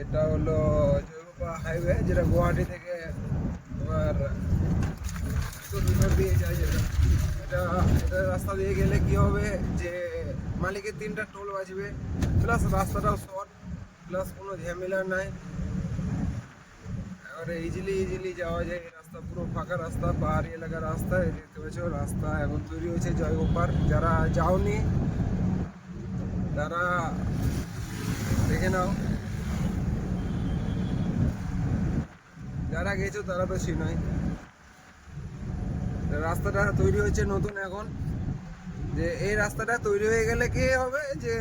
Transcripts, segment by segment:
এটা হলো জয়গোপা হাইওয়ে, যেটা গুয়াহাটি থেকে তোমার ভিতর দিয়ে যায়। যেটা এটা এটা রাস্তা দিয়ে গেলে কি হবে যে মালিকের 3টা টোল বাজবে, প্লাস রাস্তাটাও শর্ট, প্লাস কোনো ঝামেলা নাই। এবারে ইজিলি যাওয়া যায়। এই রাস্তা পুরো ফাঁকা রাস্তা, পাহাড়ি এলাকার রাস্তা। এই দেখতে পাচ্ছ রাস্তা এখন তৈরি হয়েছে জয়গোপার। যারা যাওনি তারা দেখে নাও, যারা গেছো তারা তো চিনোই। রাস্তাটা তৈরি হচ্ছে নতুন এখন। যে এই রাস্তাটা তৈরি হয়ে গেলে কি হবে যে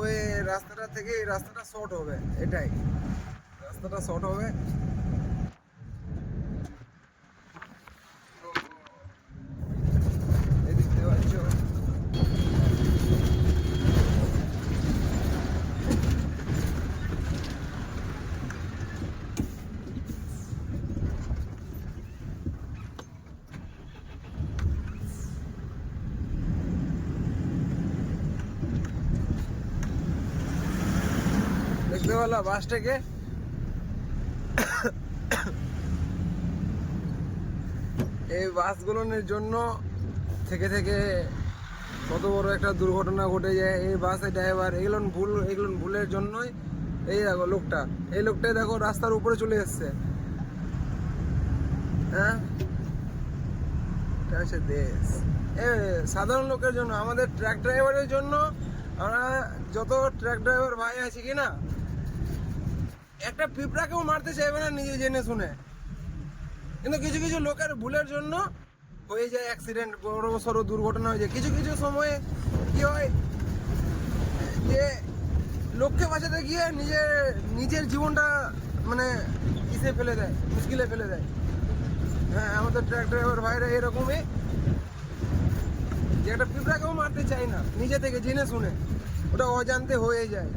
ওই রাস্তাটা থেকে এই রাস্তাটা শর্ট হবে, এটাই রাস্তাটা শর্ট হবে। এই দেখতে পাচ্ছ দেখতে পেলা বাসটাকে। এই বাসগুলোর জন্য থেকে থেকে কত বড় একটা দুর্ঘটনা ঘটে যায়। এই বাসের ড্রাইভার এগুলো ভুলের জন্যই। এই দেখো লোকটা, এই লোকটাই দেখো রাস্তার উপরে চলে এসছে। হ্যাঁ, এটা হচ্ছে দেশ। এ সাধারণ লোকের জন্য, আমাদের ট্রাক ড্রাইভারের জন্য। আমরা যত ট্রাক ড্রাইভার ভাই আছি কি না, একটা পিঁপড়াকেও মারতে চাইবে না নিজে জেনে শুনে, কিন্তু কিছু কিছু লোকের ভুলের জন্য হয়ে যায় অ্যাক্সিডেন্ট, বড় সড়ো দুর্ঘটনা হয়ে যায়। কিছু কিছু সময়ে কি হয় যে লোককে বাঁচাতে গিয়ে নিজের জীবনটা মানে কিসে ফেলে দেয়, মুশকিলে ফেলে দেয়। হ্যাঁ, আমাদের ট্রাক ড্রাইভার ভাইরা এরকমই, যে একটা পিঁপড়াকেও মারতে চায় না নিজে থেকে জেনে শুনে, ওটা অজান্তে হয়ে যায়।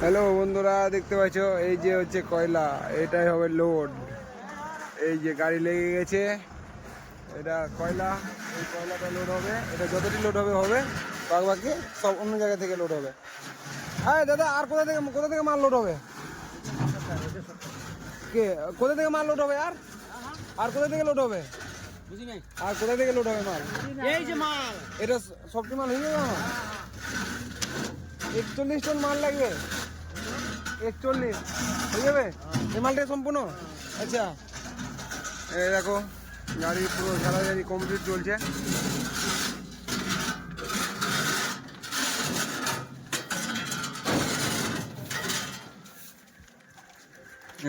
হ্যালো বন্ধুরা, দেখতে পাচ্ছ এই যে হচ্ছে কয়লা, এটাই হবে লোড। এই যে গাড়ি লেগে গেছে, এটা কয়লা, এই কয়লাটা লোড হবে। এটা যতটি লোড হবে হবে, বাকি সব অন্য জায়গা থেকে লোড হবে। হ্যাঁ দাদা, আর কোথা থেকে মাল লোড হবে? কে কোথা থেকে মাল লোড হবে? আর কোথা থেকে লোড হবে? বুঝি নাই। আর কোথা থেকে লোড হবে মাল? এই যে মাল, এটা সবটি মাল হয়ে যাবে আমার। 41 টন মাল লাগবে। 41 হয়ে যাবে এই মালটা সম্পূর্ণ? আচ্ছা, এই দেখো গাড়ি পুরো ঝাড়াঝাড়ি কমপ্লিট চলছে।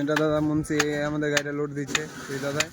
এটা দাদা মুন্সি আমাদের গাড়িটা লোড দিচ্ছে, এই দাদাই।